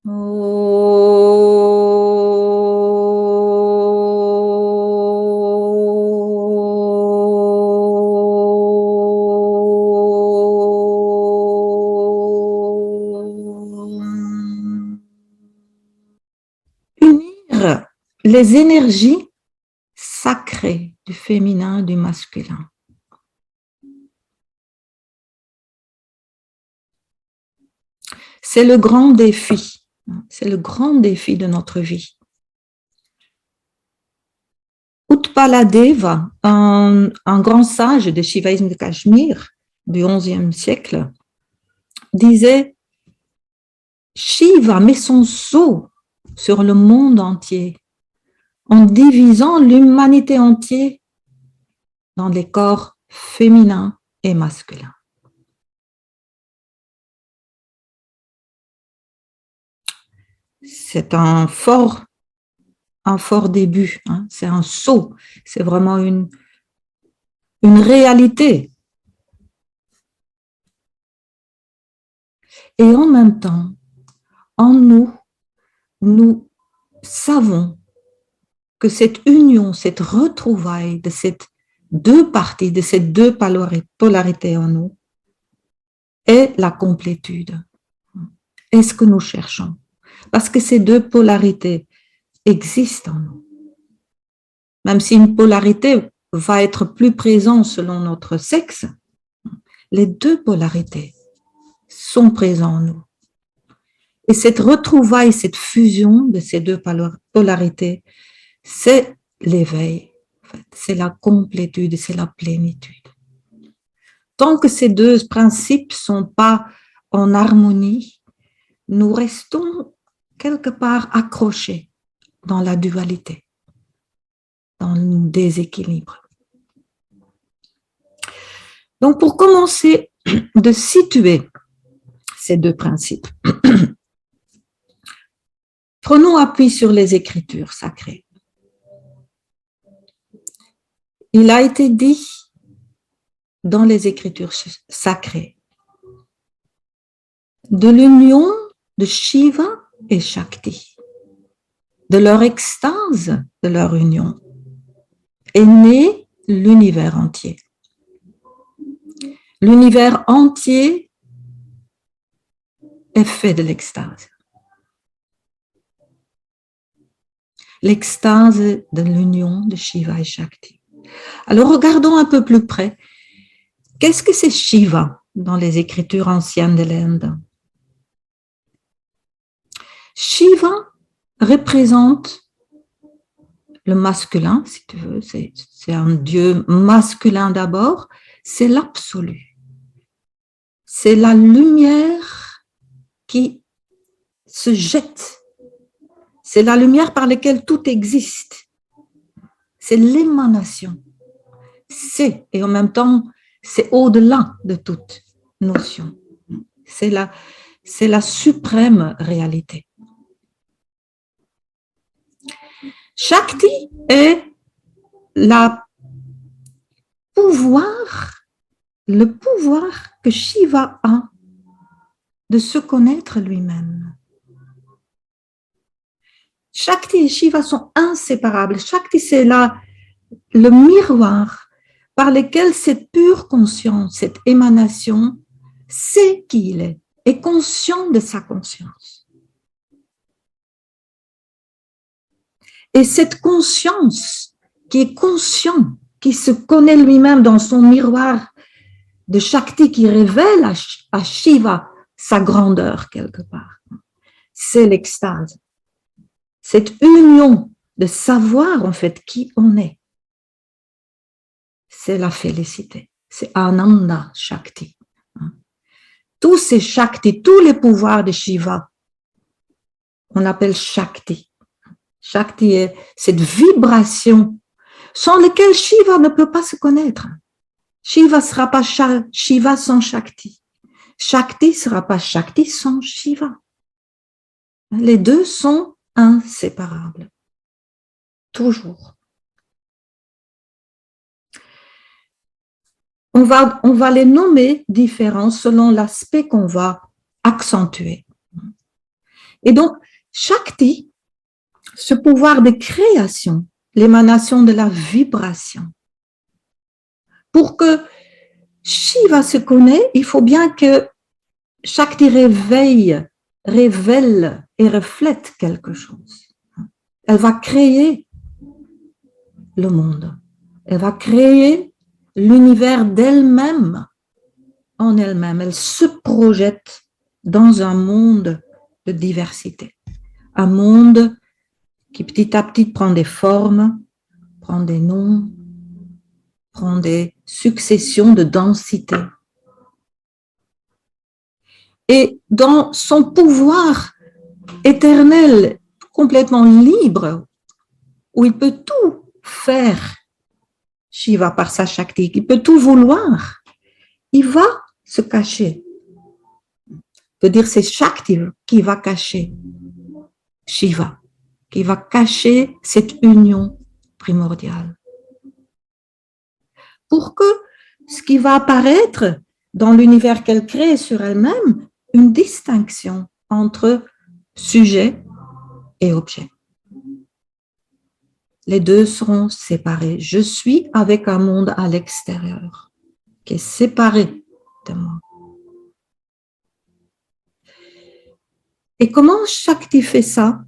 Unir les énergies sacrées du féminin et du masculin. C'est le grand défi. C'est le grand défi de notre vie. Utpaladeva, un grand sage de shivaïsme de Cachemire du XIe siècle, disait « Shiva met son sceau sur le monde entier en divisant l'humanité entière dans les corps féminins et masculins. » C'est un fort début, hein. C'est un saut, c'est vraiment une réalité. Et en même temps, en nous savons que cette union, cette retrouvaille de ces deux parties, de ces deux polarités en nous, est la complétude. Est ce que nous cherchons. Parce que ces deux polarités existent en nous. Même si une polarité va être plus présente selon notre sexe, les deux polarités sont présentes en nous. Et cette retrouvaille, cette fusion de ces deux polarités, c'est l'éveil, en fait. C'est la complétude, c'est la plénitude. Tant que ces deux principes ne sont pas en harmonie, nous restons quelque part accrochés dans la dualité, dans le déséquilibre. Donc, pour commencer de situer ces deux principes, prenons appui sur les Écritures sacrées. Il a été dit dans les Écritures sacrées de l'union de Shiva et Shakti, de leur extase, de leur union, est né l'univers entier. L'univers entier est fait de l'extase. L'extase de l'union de Shiva et Shakti. Alors regardons un peu plus près. Qu'est-ce que c'est Shiva dans les écritures anciennes de l'Inde? Shiva représente le masculin, si tu veux, c'est un dieu masculin d'abord, c'est l'absolu. C'est la lumière qui se jette. C'est la lumière par laquelle tout existe. C'est l'émanation. C'est, et en même temps, c'est au-delà de toute notion. C'est la suprême réalité. Shakti est le pouvoir que Shiva a de se connaître lui-même. Shakti et Shiva sont inséparables. Shakti, c'est le miroir par lequel cette pure conscience, cette émanation, sait qui il est conscient de sa conscience. Et cette conscience qui est conscient, qui se connaît lui-même dans son miroir de Shakti, qui révèle à Shiva sa grandeur quelque part, c'est l'extase. Cette union de savoir en fait qui on est, c'est la félicité, c'est Ananda Shakti. Tous ces Shakti, tous les pouvoirs de Shiva, on l'appelle Shakti. Shakti est cette vibration sans laquelle Shiva ne peut pas se connaître. Shiva ne sera pas Shiva sans Shakti. Shakti ne sera pas Shakti sans Shiva. Les deux sont inséparables. Toujours. On va les nommer différents selon l'aspect qu'on va accentuer. Et donc, Shakti, ce pouvoir de création, l'émanation de la vibration. Pour que Shiva se connaisse, il faut bien que Shakti révèle et reflète quelque chose. Elle va créer le monde. Elle va créer l'univers d'elle-même, en elle-même. Elle se projette dans un monde de diversité. Un monde qui petit à petit prend des formes, prend des noms, prend des successions de densité. Et dans son pouvoir éternel, complètement libre, où il peut tout faire, Shiva par sa Shakti, il peut tout vouloir, il va se cacher. On peut dire c'est Shakti qui va cacher Shiva, qui va cacher cette union primordiale. Pour que ce qui va apparaître dans l'univers qu'elle crée sur elle-même, une distinction entre sujet et objet. Les deux seront séparés. Je suis avec un monde à l'extérieur qui est séparé de moi. Et comment Shakti fait ça?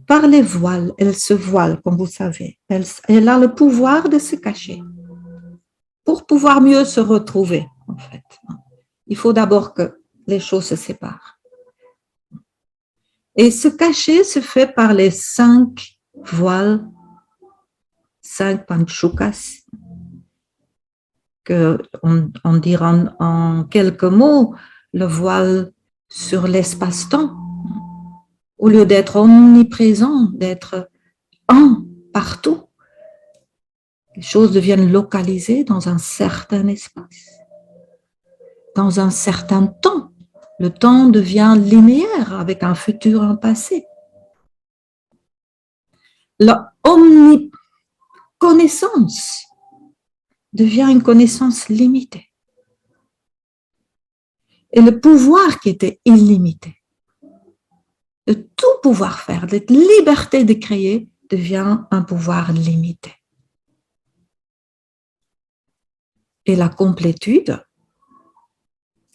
Par les voiles. Elle se voile, comme vous savez. Elle a le pouvoir de se cacher pour pouvoir mieux se retrouver, en fait. Il faut d'abord que les choses se séparent. Et se cacher se fait par les 5 voiles, 5 panchukas, que on dira en quelques mots, le voile sur l'espace-temps. Au lieu d'être omniprésent, d'être partout, les choses deviennent localisées dans un certain espace, dans un certain temps. Le temps devient linéaire avec un futur, un passé. La omniconnaissance devient une connaissance limitée. Et le pouvoir qui était illimité, de tout pouvoir faire, de liberté de créer, devient un pouvoir limité. Et la complétude,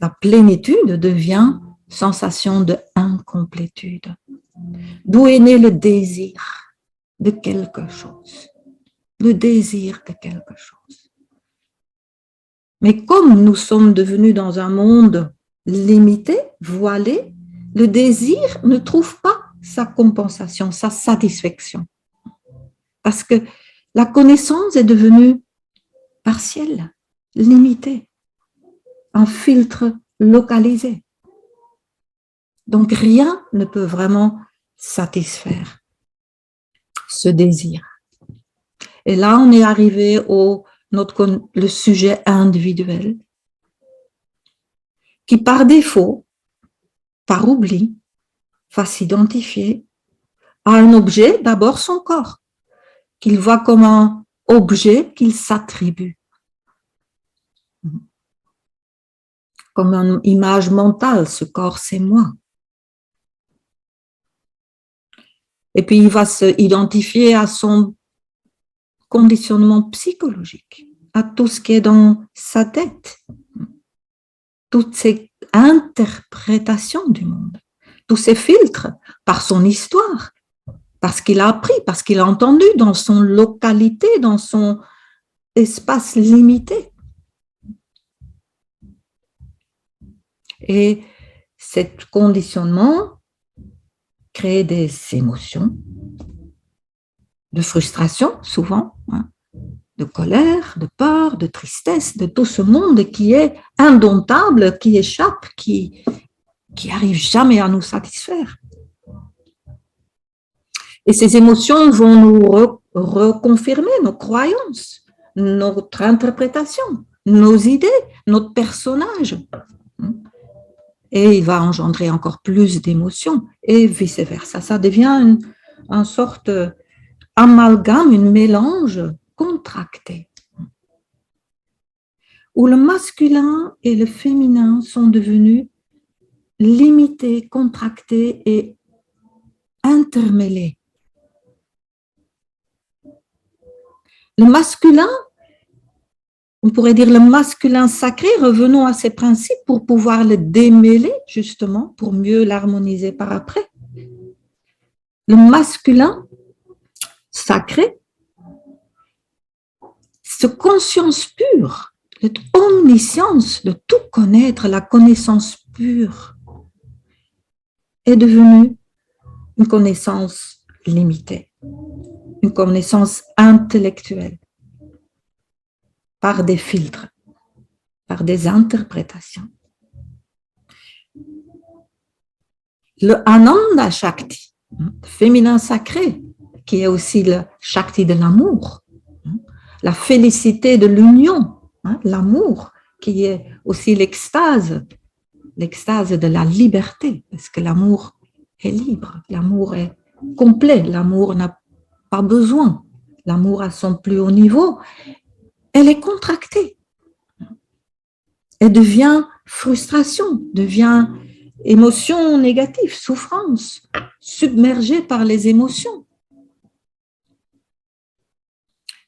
la plénitude devient sensation de incomplétude. D'où est né le désir de quelque chose. Le désir de quelque chose. Mais comme nous sommes devenus dans un monde limité, voilé, le désir ne trouve pas sa compensation, sa satisfaction. Parce que la connaissance est devenue partielle, limitée, un filtre localisé. Donc rien ne peut vraiment satisfaire ce désir. Et là, on est arrivé le sujet individuel qui, par défaut, par oubli, va s'identifier à un objet, d'abord son corps, qu'il voit comme un objet qu'il s'attribue, comme une image mentale, ce corps c'est moi. Et puis il va se identifier à son conditionnement psychologique, à tout ce qui est dans sa tête, toutes ces interprétations du monde, tous ces filtres par son histoire, parce qu'il a appris, parce qu'il a entendu dans son localité, dans son espace limité. Et ce conditionnement crée des émotions, de frustration souvent, de colère, de peur, de tristesse, de tout ce monde qui est indomptable, qui échappe, qui arrive jamais à nous satisfaire. Et ces émotions vont nous reconfirmer nos croyances, notre interprétation, nos idées, notre personnage. Et il va engendrer encore plus d'émotions et vice-versa. Ça devient une sorte d'amalgame, un mélange contracté, où le masculin et le féminin sont devenus limités, contractés et intermêlés. Le masculin, on pourrait dire le masculin sacré, revenons à ces principes pour pouvoir le démêler, justement, pour mieux l'harmoniser par après. Le masculin sacré, cette conscience pure, cette omniscience de tout connaître, la connaissance pure, est devenue une connaissance limitée, une connaissance intellectuelle, par des filtres, par des interprétations. Le Ananda Shakti, féminin sacré, qui est aussi le Shakti de l'amour, la félicité de l'union, l'amour, qui est aussi l'extase de la liberté, parce que l'amour est libre, l'amour est complet, l'amour n'a pas besoin, l'amour à son plus haut niveau, elle est contractée. Elle devient frustration, devient émotion négative, souffrance, submergée par les émotions.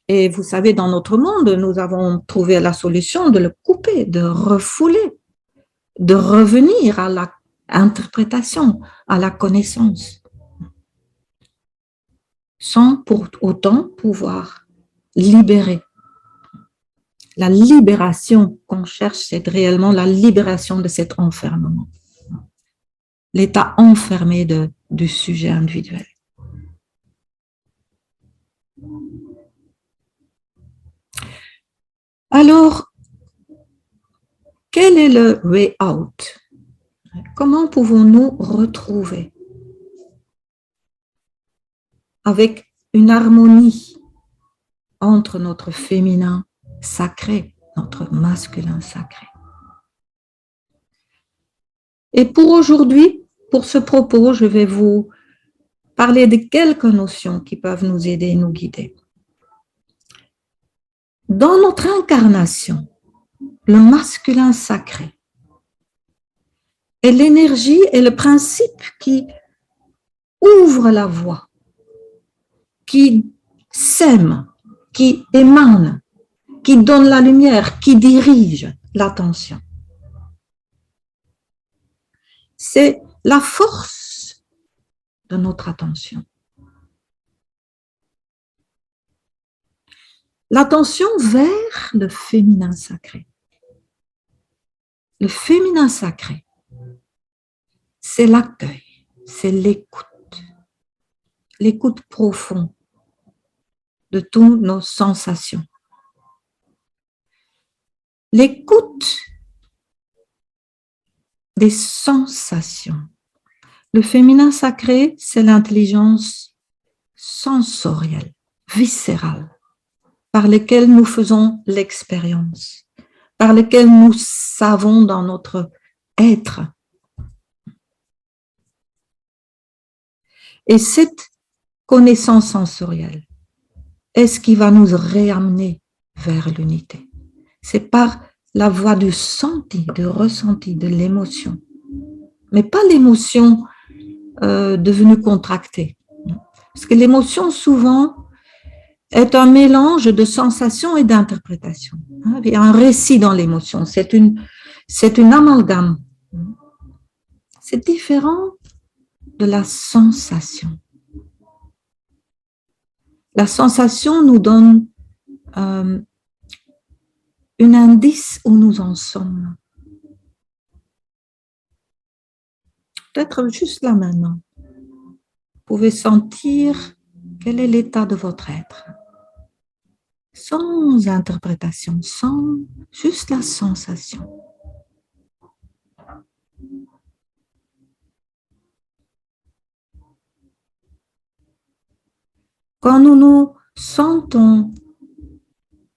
Et vous savez, dans notre monde, nous avons trouvé la solution de le couper, de refouler, de revenir à l'interprétation, à la connaissance, sans pour autant pouvoir libérer. La libération qu'on cherche, c'est réellement la libération de cet enfermement. L'état enfermé du sujet individuel. Alors, quel est le way out? Comment pouvons-nous retrouver avec une harmonie entre notre féminin sacré, notre masculin sacré? Et pour aujourd'hui, pour ce propos, je vais vous parler de quelques notions qui peuvent nous aider et nous guider. Dans notre incarnation, le masculin sacré est l'énergie et le principe qui ouvre la voie, qui sème, qui émane, qui donne la lumière, qui dirige l'attention. C'est la force de notre attention. L'attention vers le féminin sacré. Le féminin sacré, c'est l'accueil, c'est l'écoute profonde de toutes nos sensations. L'écoute des sensations. Le féminin sacré, c'est l'intelligence sensorielle, viscérale, par laquelle nous faisons l'expérience, par laquelle nous savons dans notre être. Et cette connaissance sensorielle est ce qui va nous réamener vers l'unité. C'est par la voie du senti, du ressenti, de l'émotion, mais pas l'émotion devenue contractée. Parce que l'émotion, souvent, est un mélange de sensations et d'interprétations. Il y a un récit dans l'émotion, c'est une amalgame. C'est différent de la sensation. La sensation nous donne un indice où nous en sommes. Peut-être juste là maintenant. Vous pouvez sentir quel est l'état de votre être. Sans interprétation, sans juste la sensation. Quand nous nous sentons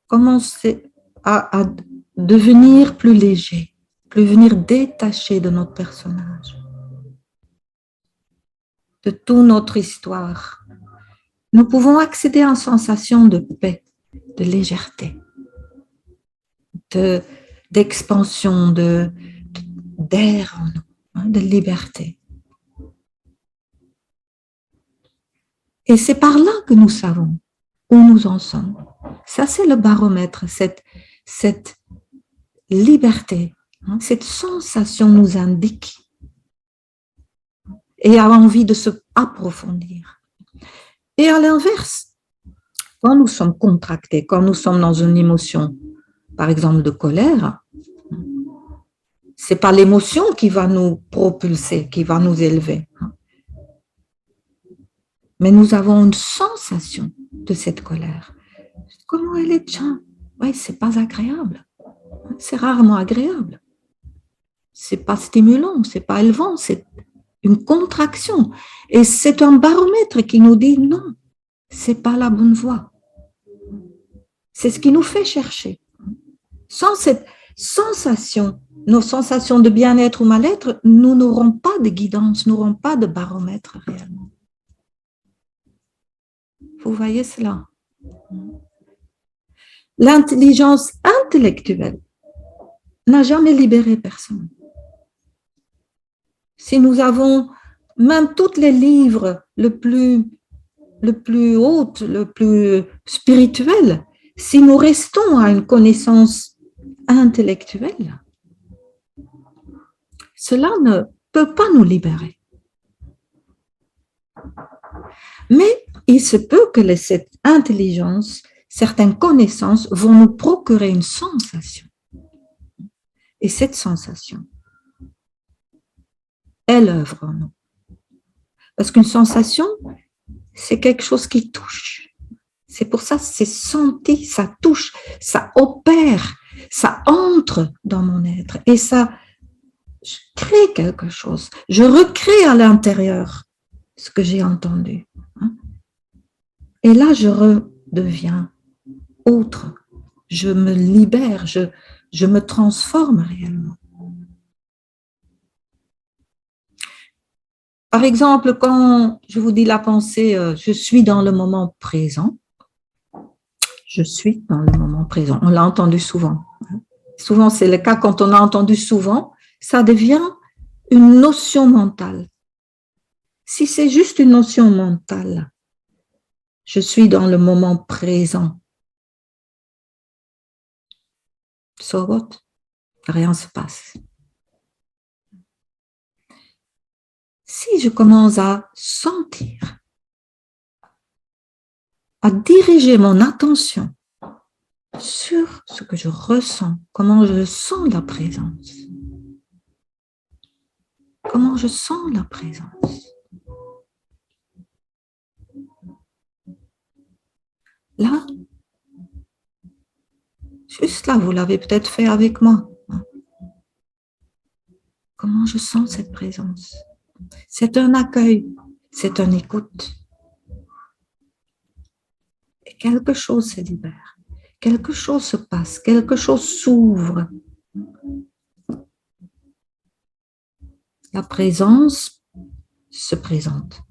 commencer à devenir plus léger, devenir détaché de notre personnage, de toute notre histoire, nous pouvons accéder à une sensation de paix, de légèreté, d'expansion, d'air en nous, de liberté. Et c'est par là que nous savons où nous en sommes. Ça, c'est le baromètre, cette liberté, hein, cette sensation nous indique et a envie de se approfondir. Et à l'inverse, quand nous sommes contractés, quand nous sommes dans une émotion, par exemple de colère, c'est pas l'émotion qui va nous propulser, qui va nous élever. Mais nous avons une sensation de cette colère. Comment elle est, tiens, oui, c'est pas agréable. C'est rarement agréable. C'est pas stimulant, c'est pas élevant, c'est une contraction. Et c'est un baromètre qui nous dit non, c'est pas la bonne voie. C'est ce qui nous fait chercher. Sans cette sensation, nos sensations de bien-être ou mal-être, nous n'aurons pas de guidance, nous n'aurons pas de baromètre réellement. Vous voyez cela? L'intelligence intellectuelle n'a jamais libéré personne. Si nous avons même tous les livres le plus haut, le plus spirituel, si nous restons à une connaissance intellectuelle, cela ne peut pas nous libérer. Mais il se peut que cette intelligence, certaines connaissances vont nous procurer une sensation. Et cette sensation, elle œuvre en nous. Parce qu'une sensation, c'est quelque chose qui touche. C'est pour ça que c'est senti, ça touche, ça opère, ça entre dans mon être. Et ça crée quelque chose. Je recrée à l'intérieur ce que j'ai entendu. Et là, je redeviens autre. Je me libère, je me transforme réellement. Par exemple, quand je vous dis la pensée, je suis dans le moment présent, je suis dans le moment présent. On l'a entendu souvent. Souvent, c'est le cas quand on a entendu souvent, ça devient une notion mentale. Si c'est juste une notion mentale, je suis dans le moment présent. So what? Rien ne se passe. Si je commence à sentir, à diriger mon attention sur ce que je ressens, comment je sens la présence, comment je sens la présence. Là, juste là, vous l'avez peut-être fait avec moi. Comment je sens cette présence? C'est un accueil, c'est une écoute. Et quelque chose se libère, quelque chose se passe, quelque chose s'ouvre. La présence se présente,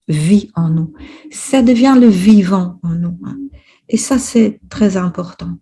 vit en nous. Ça devient le vivant en nous. Et ça, c'est très important.